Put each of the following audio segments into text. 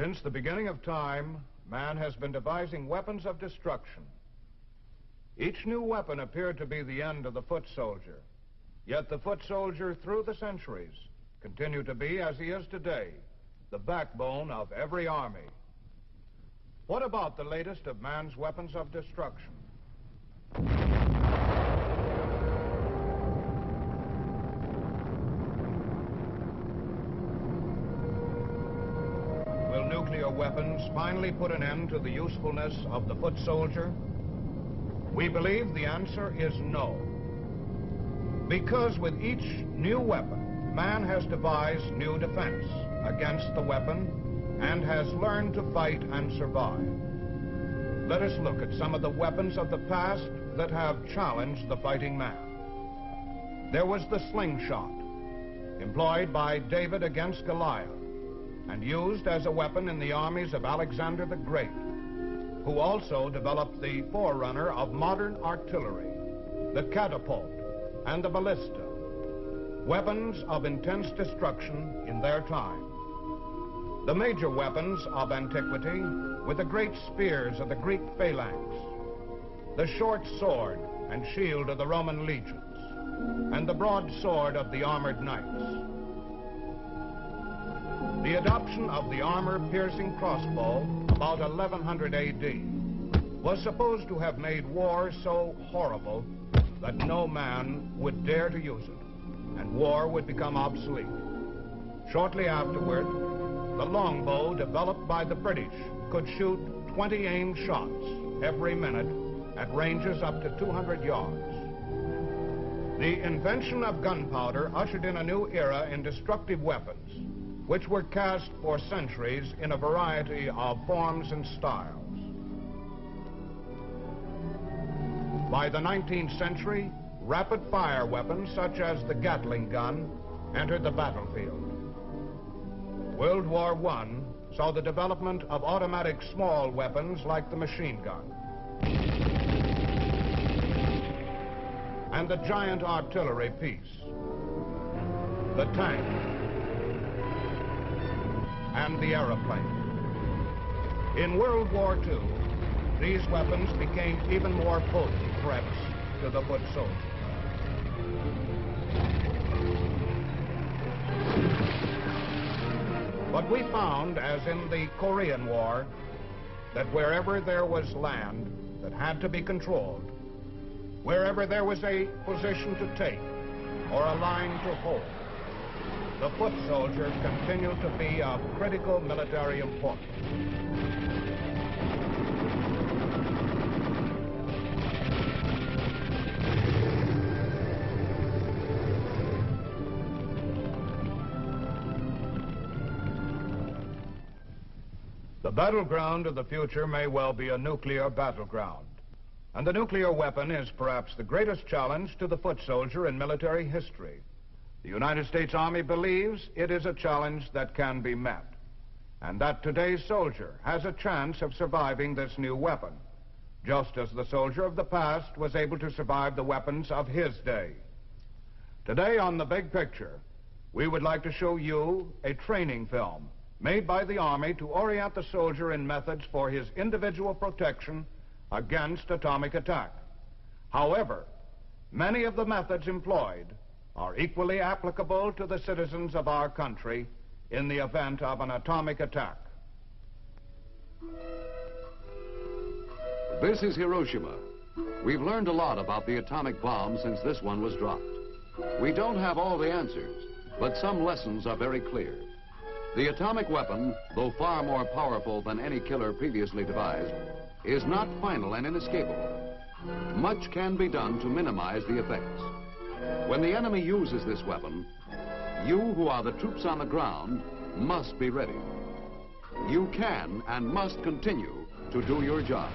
Since the beginning of time, man has been devising weapons of destruction. Each new weapon appeared to be the end of the foot soldier. Yet the foot soldier, through the centuries, continued to be, as he is today, the backbone of every army. What about the latest of man's weapons of destruction? Will nuclear weapons finally put an end to the usefulness of the foot soldier? We believe the answer is no. Because with each new weapon, man has devised new defense against the weapon and has learned to fight and survive. Let us look at some of the weapons of the past that have challenged the fighting man. There was the slingshot, employed by David against Goliath, and used as a weapon in the armies of Alexander the Great, who also developed the forerunner of modern artillery, the catapult and the ballista, weapons of intense destruction in their time. The major weapons of antiquity were the great spears of the Greek phalanx, the short sword and shield of the Roman legions, and the broadsword of the armored knights. The adoption of the armor-piercing crossbow about 1100 AD was supposed to have made war so horrible that no man would dare to use it, and war would become obsolete. Shortly afterward, the longbow developed by the British could shoot 20 aimed shots every minute at ranges up to 200 yards. The invention of gunpowder ushered in a new era in destructive weapons, which were cast for centuries in a variety of forms and styles. By the 19th century, rapid-fire weapons such as the Gatling gun entered the battlefield. World War I saw the development of automatic small weapons like the machine gun, and the giant artillery piece, the tank, and the airplane. In World War II, these weapons became even more potent threats to the foot soldier. But we found, as in the Korean War, that wherever there was land that had to be controlled, wherever there was a position to take or a line to hold, the foot soldier continued to be of critical military importance. The battleground of the future may well be a nuclear battleground. And the nuclear weapon is perhaps the greatest challenge to the foot soldier in military history. The United States Army believes it is a challenge that can be met, and that today's soldier has a chance of surviving this new weapon, just as the soldier of the past was able to survive the weapons of his day. Today on The Big Picture, we would like to show you a training film made by the Army to orient the soldier in methods for his individual protection against atomic attack. However, many of the methods employed are equally applicable to the citizens of our country in the event of an atomic attack. This is Hiroshima. We've learned a lot about the atomic bomb since this one was dropped. We don't have all the answers, but some lessons are very clear. The atomic weapon, though far more powerful than any killer previously devised, is not final and inescapable. Much can be done to minimize the effects. When the enemy uses this weapon, you who are the troops on the ground must be ready. You can and must continue to do your job.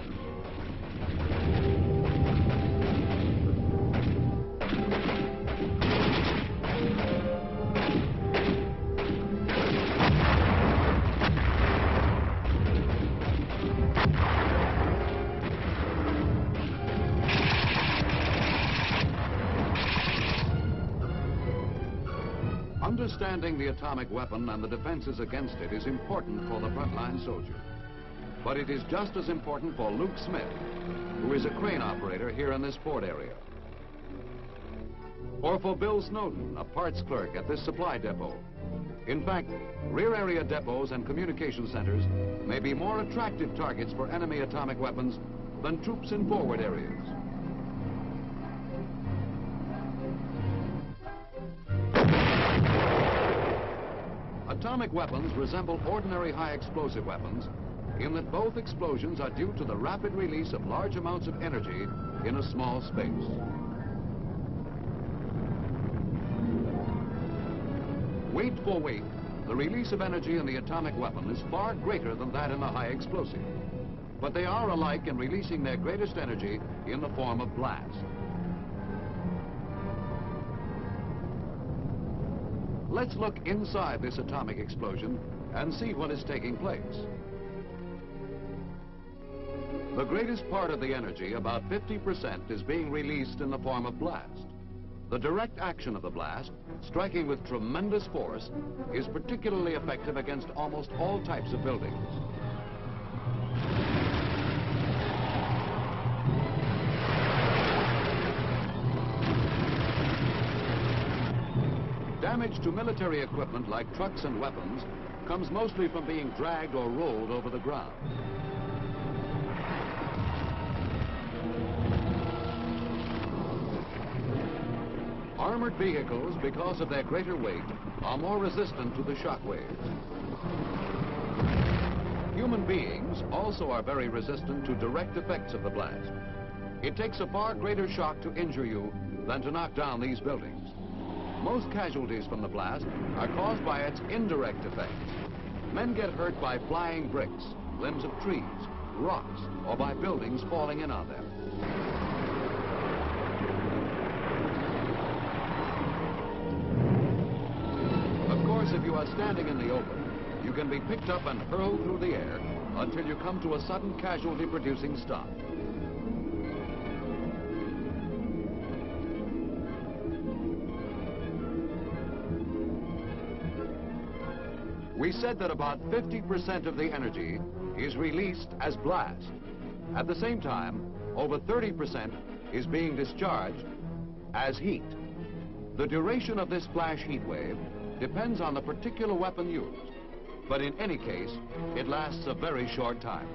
Understanding the atomic weapon and the defenses against it is important for the frontline soldier. But it is just as important for Luke Smith, who is a crane operator here in this port area. Or for Bill Snowden, a parts clerk at this supply depot. In fact, rear area depots and communication centers may be more attractive targets for enemy atomic weapons than troops in forward areas. Atomic weapons resemble ordinary high explosive weapons in that both explosions are due to the rapid release of large amounts of energy in a small space. Weight for weight, the release of energy in the atomic weapon is far greater than that in the high explosive. But they are alike in releasing their greatest energy in the form of blast. Let's look inside this atomic explosion and see what is taking place. The greatest part of the energy, about 50%, is being released in the form of blast. The direct action of the blast, striking with tremendous force, is particularly effective against almost all types of buildings. Damage to military equipment like trucks and weapons comes mostly from being dragged or rolled over the ground. Armored vehicles, because of their greater weight, are more resistant to the shock waves. Human beings also are very resistant to direct effects of the blast. It takes a far greater shock to injure you than to knock down these buildings. Most casualties from the blast are caused by its indirect effects. Men get hurt by flying bricks, limbs of trees, rocks, or by buildings falling in on them. If you are standing in the open, you can be picked up and hurled through the air until you come to a sudden casualty-producing stop. We said that about 50% of the energy is released as blast. At the same time, over 30% is being discharged as heat. The duration of this flash heat wave depends on the particular weapon used, but in any case, it lasts a very short time.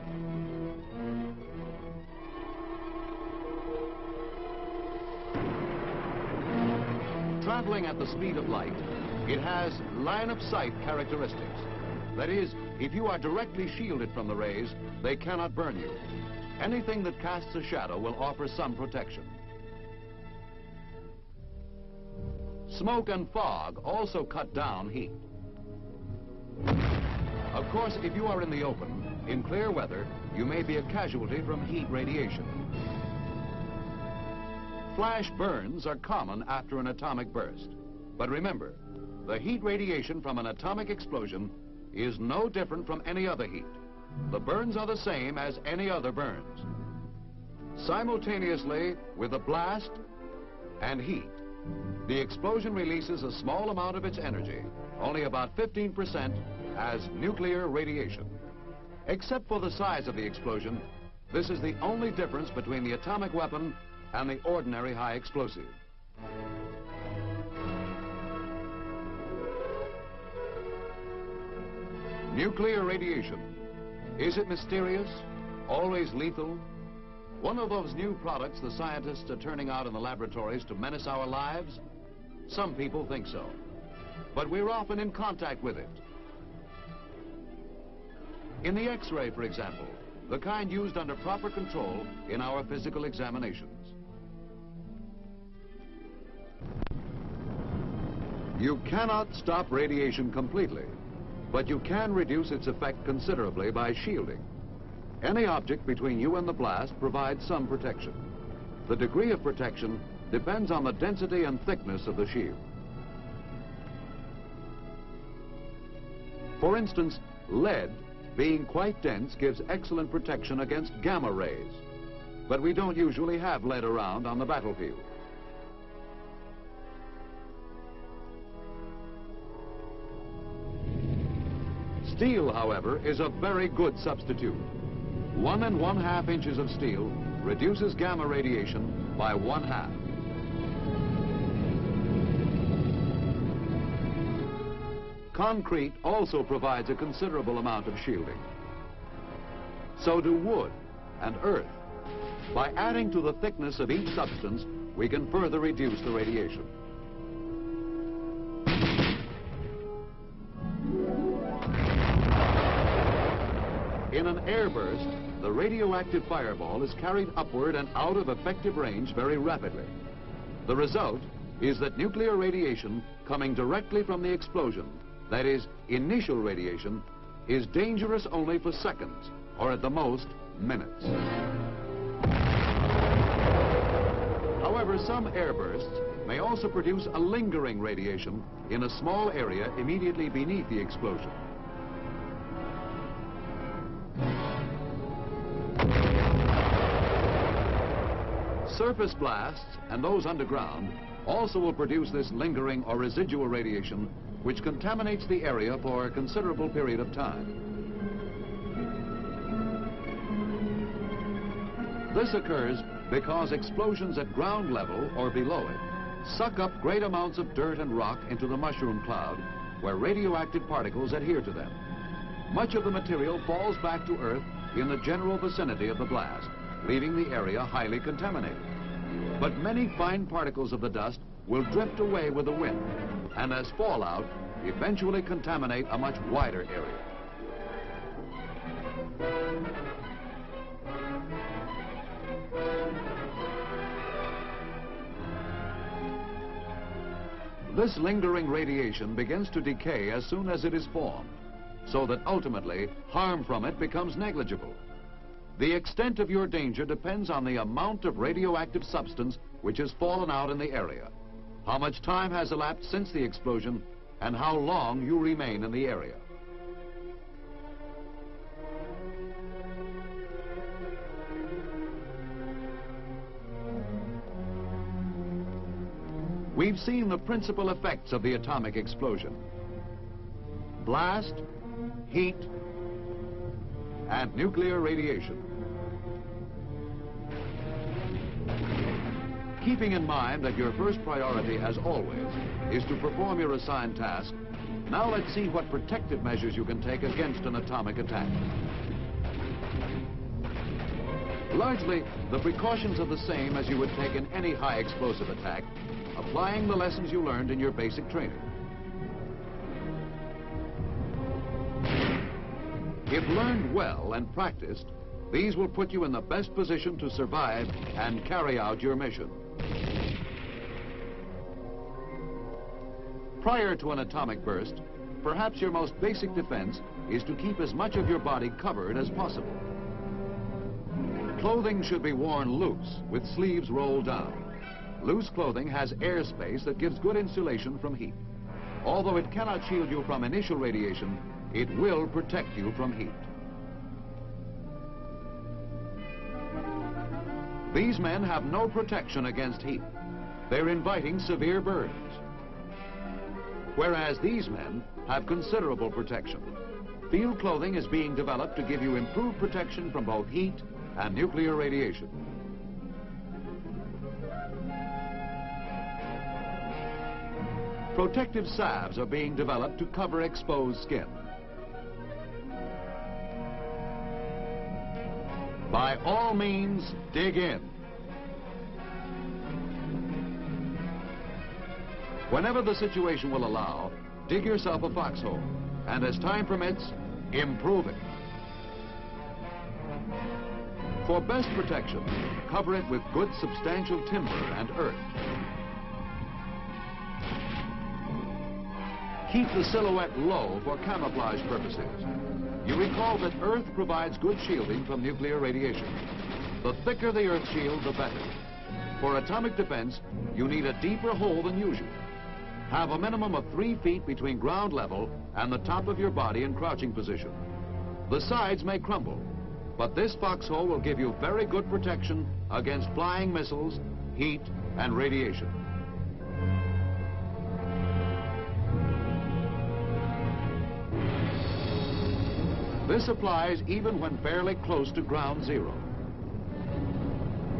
Traveling at the speed of light, it has line-of-sight characteristics. That is, if you are directly shielded from the rays, they cannot burn you. Anything that casts a shadow will offer some protection. Smoke and fog also cut down heat. Of course, if you are in the open, in clear weather, you may be a casualty from heat radiation. Flash burns are common after an atomic burst. But remember, the heat radiation from an atomic explosion is no different from any other heat. The burns are the same as any other burns. Simultaneously with a blast and heat, the explosion releases a small amount of its energy, only about 15%, as nuclear radiation. Except for the size of the explosion, this is the only difference between the atomic weapon and the ordinary high explosive. Nuclear radiation. Is it mysterious? Always lethal? One of those new products the scientists are turning out in the laboratories to menace our lives? Some people think so. But we're often in contact with it. In the X-ray, for example, the kind used under proper control in our physical examinations. You cannot stop radiation completely, but you can reduce its effect considerably by shielding. Any object between you and the blast provides some protection. The degree of protection depends on the density and thickness of the shield. For instance, lead, being quite dense, gives excellent protection against gamma rays. But we don't usually have lead around on the battlefield. Steel, however, is a very good substitute. 1 1/2 inches of steel reduces gamma radiation by 1/2. Concrete also provides a considerable amount of shielding. So do wood and earth. By adding to the thickness of each substance, we can further reduce the radiation. In an airburst, the radioactive fireball is carried upward and out of effective range very rapidly. The result is that nuclear radiation coming directly from the explosion, that is, initial radiation, is dangerous only for seconds, or at the most, minutes. However, some airbursts may also produce a lingering radiation in a small area immediately beneath the explosion. Surface blasts and those underground also will produce this lingering or residual radiation which contaminates the area for a considerable period of time. This occurs because explosions at ground level or below it suck up great amounts of dirt and rock into the mushroom cloud where radioactive particles adhere to them. Much of the material falls back to Earth in the general vicinity of the blast, leaving the area highly contaminated. But many fine particles of the dust will drift away with the wind, and as fallout, eventually contaminate a much wider area. This lingering radiation begins to decay as soon as it is formed, so that ultimately harm from it becomes negligible. The extent of your danger depends on the amount of radioactive substance which has fallen out in the area, how much time has elapsed since the explosion, and how long you remain in the area. We've seen the principal effects of the atomic explosion: blast, heat, and nuclear radiation. Keeping in mind that your first priority, as always, is to perform your assigned task, now let's see what protective measures you can take against an atomic attack. Largely, the precautions are the same as you would take in any high explosive attack, applying the lessons you learned in your basic training. If learned well and practiced, these will put you in the best position to survive and carry out your mission. Prior to an atomic burst, perhaps your most basic defense is to keep as much of your body covered as possible. Clothing should be worn loose, with sleeves rolled down. Loose clothing has airspace that gives good insulation from heat. Although it cannot shield you from initial radiation, it will protect you from heat. These men have no protection against heat. They're inviting severe burns. Whereas these men have considerable protection. Field clothing is being developed to give you improved protection from both heat and nuclear radiation. Protective salves are being developed to cover exposed skin. By all means, dig in. Whenever the situation will allow, dig yourself a foxhole, and as time permits, improve it. For best protection, cover it with good substantial timber and earth. Keep the silhouette low for camouflage purposes. You recall that earth provides good shielding from nuclear radiation. The thicker the earth shield, the better. For atomic defense, you need a deeper hole than usual. Have a minimum of 3 feet between ground level and the top of your body in crouching position. The sides may crumble, but this foxhole will give you very good protection against flying missiles, heat, and radiation. This applies even when fairly close to ground zero.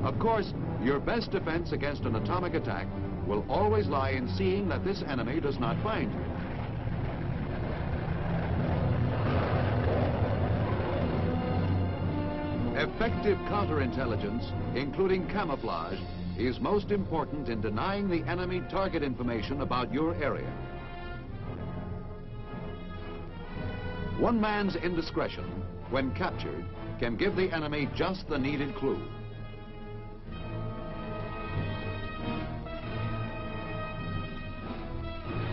Of course, your best defense against an atomic attack will always lie in seeing that this enemy does not find you. Effective counterintelligence, including camouflage, is most important in denying the enemy target information about your area. One man's indiscretion, when captured, can give the enemy just the needed clue.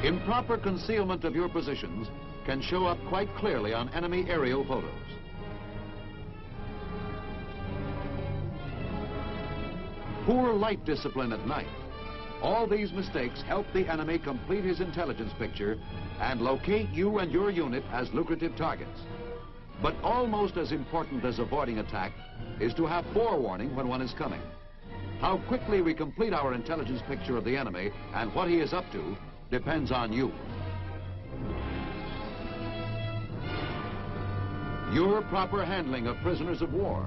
Improper concealment of your positions can show up quite clearly on enemy aerial photos. Poor light discipline at night. All these mistakes help the enemy complete his intelligence picture and locate you and your unit as lucrative targets. But almost as important as avoiding attack is to have forewarning when one is coming. How quickly we complete our intelligence picture of the enemy and what he is up to depends on you. Your proper handling of prisoners of war,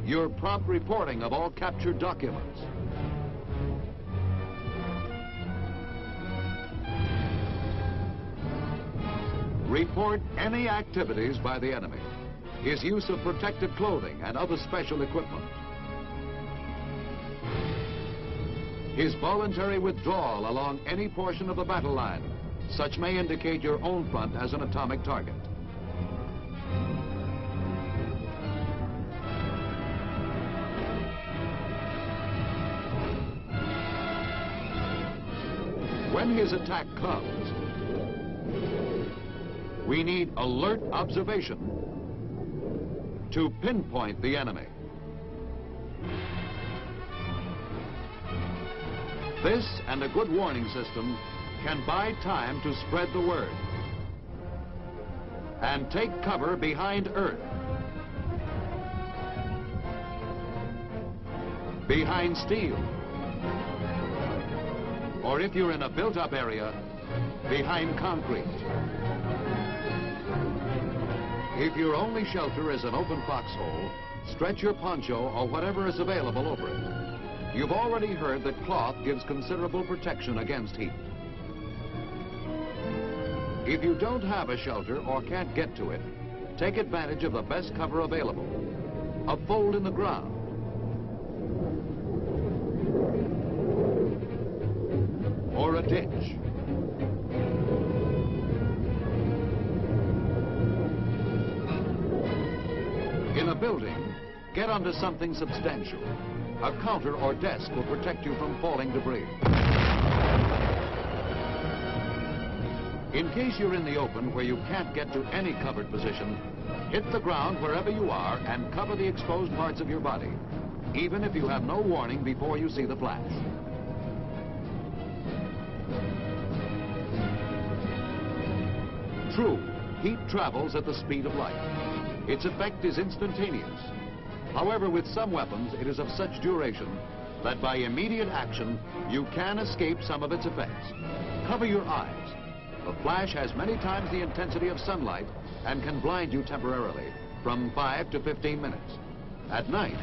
your prompt reporting of all captured documents, report any activities by the enemy, his use of protective clothing and other special equipment, his voluntary withdrawal along any portion of the battle line. Such may indicate your own front as an atomic target. When his attack comes, we need alert observation to pinpoint the enemy. This and a good warning system can buy time to spread the word and take cover behind earth, behind steel, or if you're in a built-up area, behind concrete. If your only shelter is an open foxhole, stretch your poncho or whatever is available over it. You've already heard that cloth gives considerable protection against heat. If you don't have a shelter or can't get to it, take advantage of the best cover available. A fold in the ground, or a ditch. In a building, get onto something substantial. A counter or desk will protect you from falling debris. In case you're in the open where you can't get to any covered position, hit the ground wherever you are and cover the exposed parts of your body, even if you have no warning before you see the flash. True, heat travels at the speed of light. Its effect is instantaneous. However, with some weapons, it is of such duration that by immediate action, you can escape some of its effects. Cover your eyes. The flash has many times the intensity of sunlight and can blind you temporarily, from 5 to 15 minutes. At night,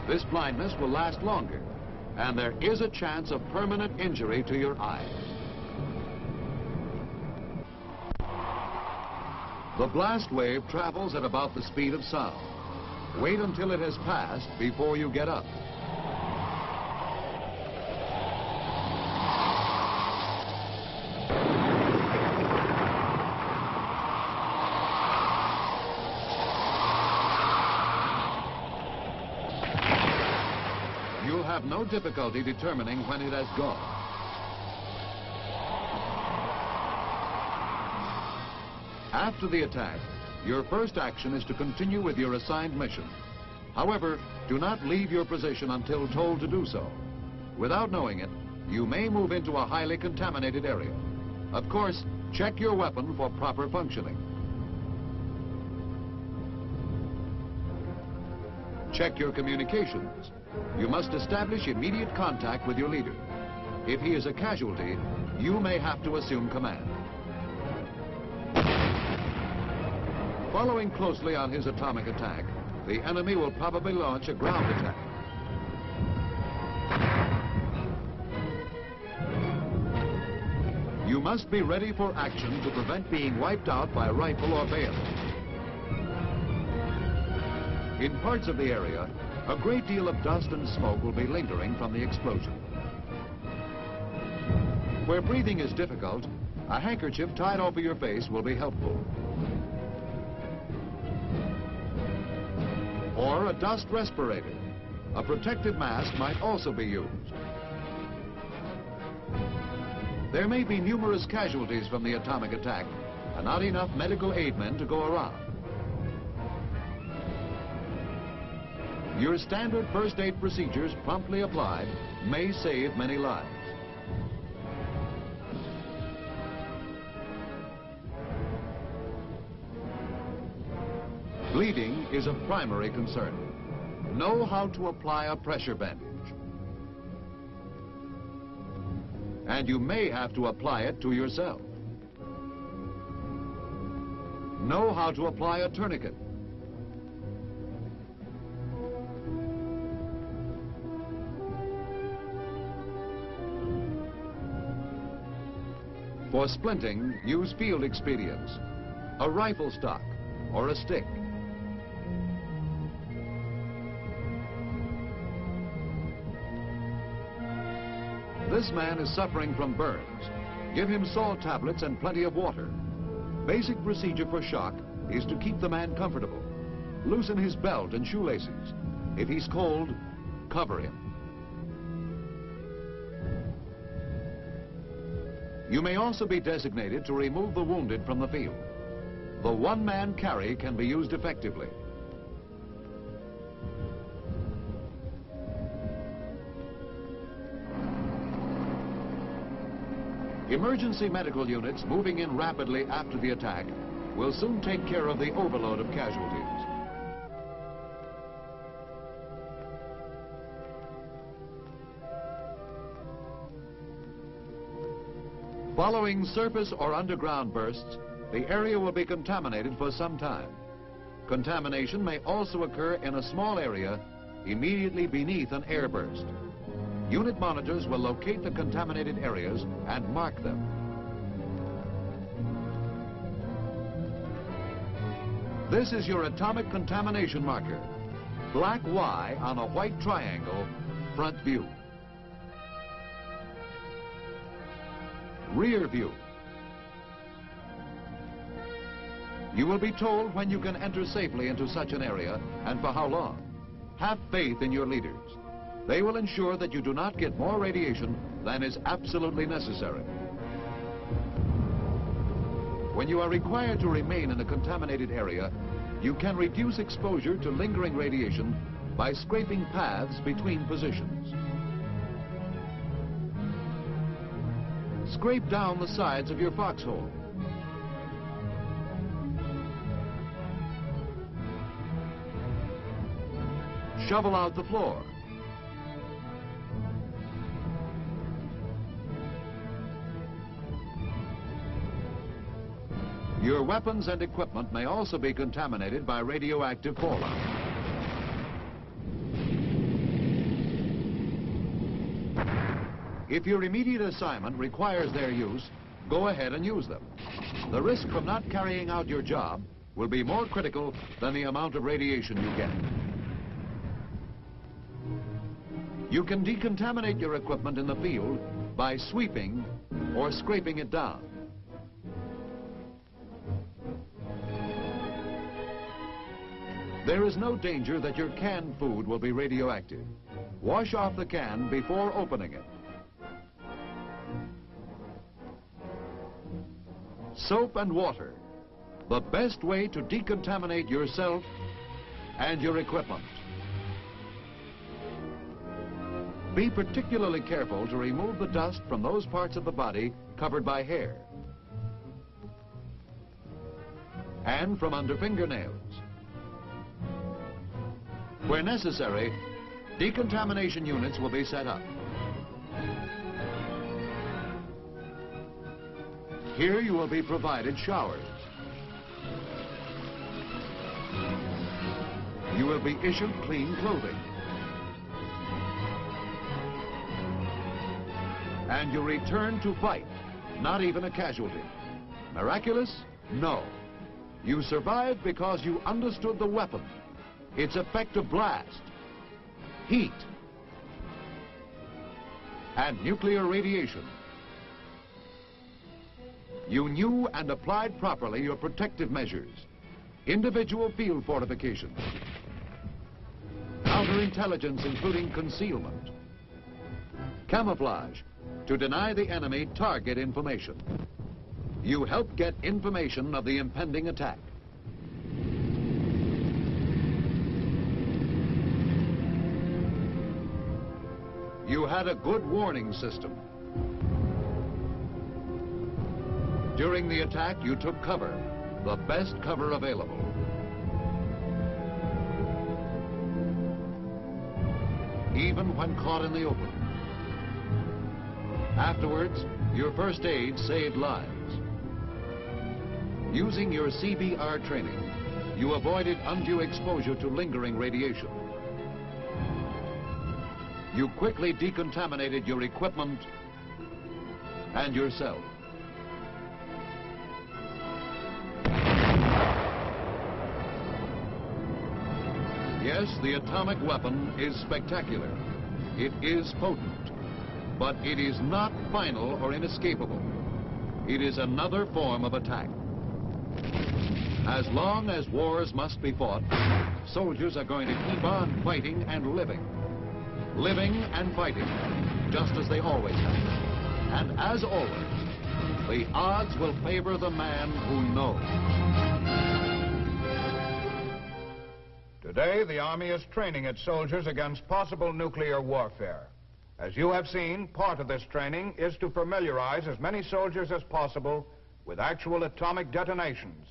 this blindness will last longer, and there is a chance of permanent injury to your eyes. The blast wave travels at about the speed of sound. Wait until it has passed before you get up. You'll have no difficulty determining when it has gone. After the attack, your first action is to continue with your assigned mission. However, do not leave your position until told to do so. Without knowing it, you may move into a highly contaminated area. Of course, check your weapon for proper functioning. Check your communications. You must establish immediate contact with your leader. If he is a casualty, you may have to assume command. Following closely on his atomic attack, the enemy will probably launch a ground attack. You must be ready for action to prevent being wiped out by rifle or bayonet. In parts of the area, a great deal of dust and smoke will be lingering from the explosion. Where breathing is difficult, a handkerchief tied over your face will be helpful. Or a dust respirator. A protective mask might also be used. There may be numerous casualties from the atomic attack and not enough medical aid men to go around. Your standard first aid procedures promptly applied may save many lives. Bleeding is a primary concern. Know how to apply a pressure bandage. And you may have to apply it to yourself. Know how to apply a tourniquet. For splinting, use field expedients, a rifle stock, or a stick. This man is suffering from burns. Give him salt tablets and plenty of water. Basic procedure for shock is to keep the man comfortable. Loosen his belt and shoelaces. If he's cold, cover him. You may also be designated to remove the wounded from the field. The one-man carry can be used effectively. Emergency medical units moving in rapidly after the attack will soon take care of the overload of casualties. Following surface or underground bursts, the area will be contaminated for some time. Contamination may also occur in a small area immediately beneath an air burst. Unit monitors will locate the contaminated areas and mark them. This is your atomic contamination marker. Black Y on a white triangle, front view. Rear view. You will be told when you can enter safely into such an area and for how long. Have faith in your leaders. They will ensure that you do not get more radiation than is absolutely necessary. When you are required to remain in a contaminated area, you can reduce exposure to lingering radiation by scraping paths between positions. Scrape down the sides of your foxhole. Shovel out the floor. Your weapons and equipment may also be contaminated by radioactive fallout. If your immediate assignment requires their use, go ahead and use them. The risk from not carrying out your job will be more critical than the amount of radiation you get. You can decontaminate your equipment in the field by sweeping or scraping it down. There is no danger that your canned food will be radioactive. Wash off the can before opening it. Soap and water, the best way to decontaminate yourself and your equipment. Be particularly careful to remove the dust from those parts of the body covered by hair and from under fingernails. Where necessary, decontamination units will be set up. Here you will be provided showers. will be issued clean clothing. And you return to fight, not even a casualty. Miraculous? No. You survived because you understood the weapon, its effective blast, heat, and nuclear radiation. You knew and applied properly your protective measures, individual field fortifications, counterintelligence including concealment, camouflage to deny the enemy target information. You helped get information of the impending attack. You had a good warning system. During the attack, you took cover, the best cover available. Even when caught in the open. Afterwards, your first aid saved lives. Using your CBR training, you avoided undue exposure to lingering radiation. You quickly decontaminated your equipment and yourself. Yes, the atomic weapon is spectacular. It is potent, but it is not final or inescapable. It is another form of attack. As long as wars must be fought, soldiers are going to keep on fighting and living. Living and fighting, just as they always have. And as always, the odds will favor the man who knows. Today, the Army is training its soldiers against possible nuclear warfare. As you have seen, part of this training is to familiarize as many soldiers as possible with actual atomic detonations,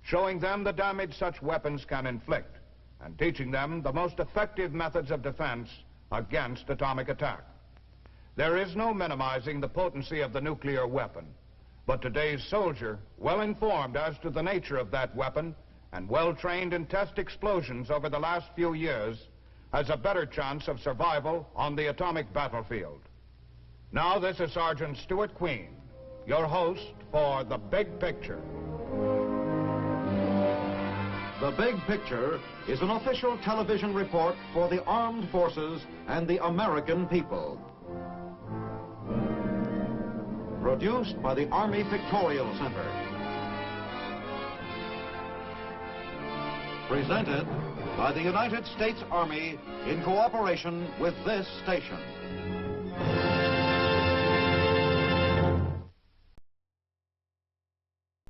showing them the damage such weapons can inflict, and teaching them the most effective methods of defense against atomic attack. There is no minimizing the potency of the nuclear weapon, but today's soldier, well informed as to the nature of that weapon and well trained in test explosions over the last few years, has a better chance of survival on the atomic battlefield. Now, this is Sergeant Stuart Queen, your host for The Big Picture. The Big Picture is an official television report for the armed forces and the American people. Produced by the Army Pictorial Center. Presented by the United States Army in cooperation with this station.